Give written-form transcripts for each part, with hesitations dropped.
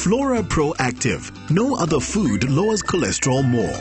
Flora Pro Active. No other food lowers cholesterol more.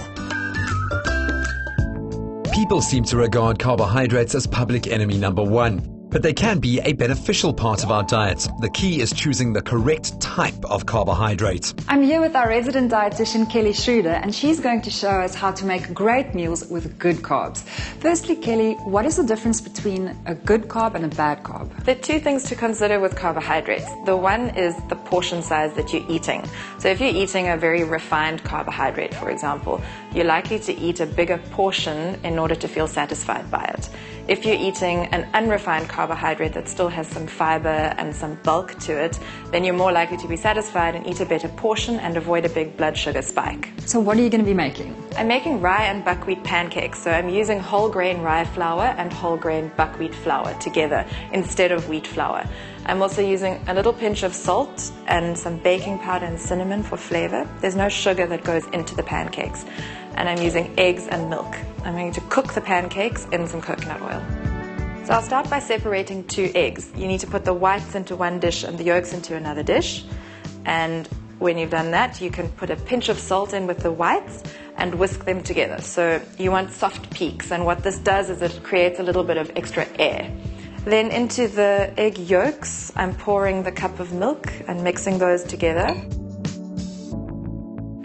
People seem to regard carbohydrates as public enemy number one, but they can be a beneficial part of our diet. The key is choosing the correct type of carbohydrate. I'm here with our resident dietitian, Kelly Schroeder, and she's going to show us how to make great meals with good carbs. Firstly, Kelly, what is the difference between a good carb and a bad carb? There are two things to consider with carbohydrates. The one is the portion size that you're eating. So if you're eating a very refined carbohydrate, for example, you're likely to eat a bigger portion in order to feel satisfied by it. If you're eating an unrefined carbohydrate that still has some fiber and some bulk to it, then you're more likely to be satisfied and eat a better portion and avoid a big blood sugar spike. So what are you going to be making? I'm making rye and buckwheat pancakes. So I'm using whole grain rye flour and whole grain buckwheat flour together instead of wheat flour. I'm also using a little pinch of salt and some baking powder and cinnamon for flavor. There's no sugar that goes into the pancakes. And I'm using eggs and milk. I'm going to cook the pancakes in some coconut oil. So I'll start by separating 2 eggs. You need to put the whites into one dish and the yolks into another dish. And when you've done that, you can put a pinch of salt in with the whites and whisk them together. So you want soft peaks, and what this does is it creates a little bit of extra air. Then into the egg yolks, I'm pouring the cup of milk and mixing those together.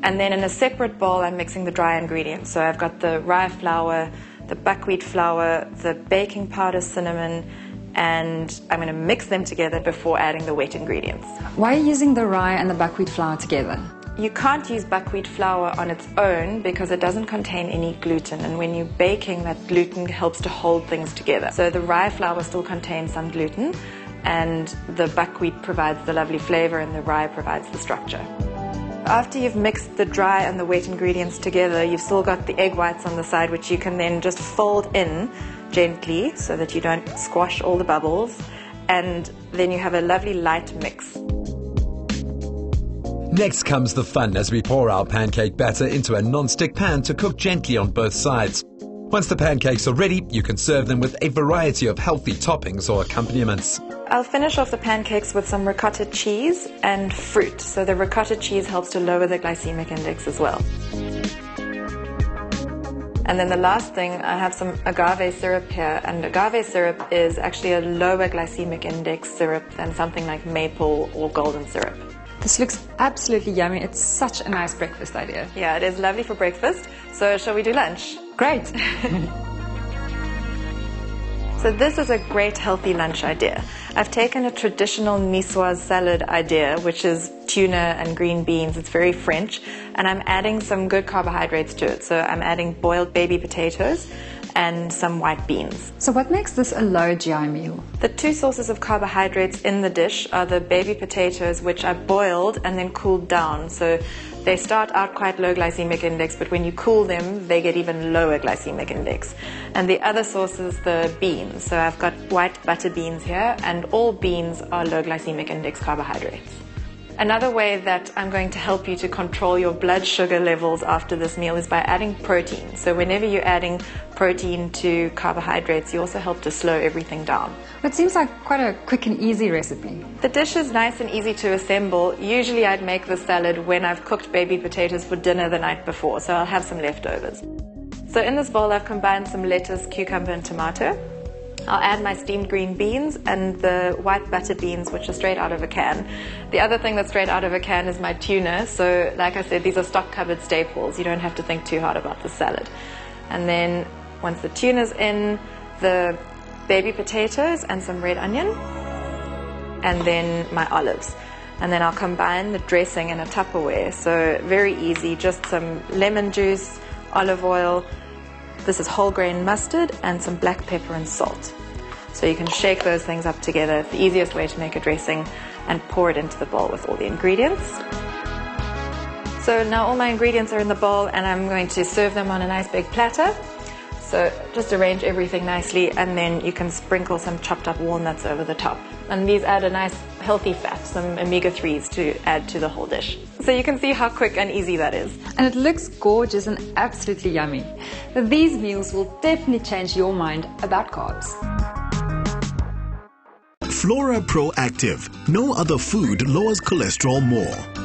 And then in a separate bowl, I'm mixing the dry ingredients. So I've got the rye flour, the buckwheat flour, the baking powder, cinnamon, and I'm going to mix them together before adding the wet ingredients. Why are you using the rye and the buckwheat flour together? You can't use buckwheat flour on its own because it doesn't contain any gluten, and when you're baking, that gluten helps to hold things together. So the rye flour still contains some gluten, and the buckwheat provides the lovely flavor and the rye provides the structure. After you've mixed the dry and the wet ingredients together, you've still got the egg whites on the side, which you can then just fold in gently so that you don't squash all the bubbles, and then you have a lovely light mix. Next comes the fun as we pour our pancake batter into a non-stick pan to cook gently on both sides. Once the pancakes are ready, you can serve them with a variety of healthy toppings or accompaniments. I'll finish off the pancakes with some ricotta cheese and fruit. So the ricotta cheese helps to lower the glycemic index as well. And then the last thing, I have some agave syrup here, and agave syrup is actually a lower glycemic index syrup than something like maple or golden syrup. This looks absolutely yummy. It's such a nice breakfast idea. Yeah, it is lovely for breakfast. So shall we do lunch? Great. So this is a great healthy lunch idea. I've taken a traditional niçoise salad idea, which is tuna and green beans. It's very French, and I'm adding some good carbohydrates to it. So I'm adding boiled baby potatoes and some white beans. So what makes this a low GI meal? The 2 sources of carbohydrates in the dish are the baby potatoes, which are boiled and then cooled down. So they start out quite low glycemic index, but when you cool them, they get even lower glycemic index. And the other source is the beans. So I've got white butter beans here, and all beans are low glycemic index carbohydrates. Another way that I'm going to help you to control your blood sugar levels after this meal is by adding protein. So whenever you're adding protein to carbohydrates, you also help to slow everything down. It seems like quite a quick and easy recipe. The dish is nice and easy to assemble. Usually I'd make the salad when I've cooked baby potatoes for dinner the night before, so I'll have some leftovers. So in this bowl I've combined some lettuce, cucumber and tomato. I'll add my steamed green beans and the white butter beans, which are straight out of a can. The other thing that's straight out of a can is my tuna. So like I said, these are stock cupboard staples. You don't have to think too hard about the salad. And then once the tuna's in, the baby potatoes and some red onion, and then my olives. And then I'll combine the dressing in a Tupperware. So very easy, just some lemon juice, olive oil. This is whole grain mustard and some black pepper and salt. So you can shake those things up together. It's the easiest way to make a dressing, and pour it into the bowl with all the ingredients. So now all my ingredients are in the bowl, and I'm going to serve them on a nice big platter. So just arrange everything nicely, and then you can sprinkle some chopped up walnuts over the top. And these add a nice healthy fat, some omega-3s to add to the whole dish. So you can see how quick and easy that is. And it looks gorgeous and absolutely yummy. These meals will definitely change your mind about carbs. Flora Pro Active. No other food lowers cholesterol more.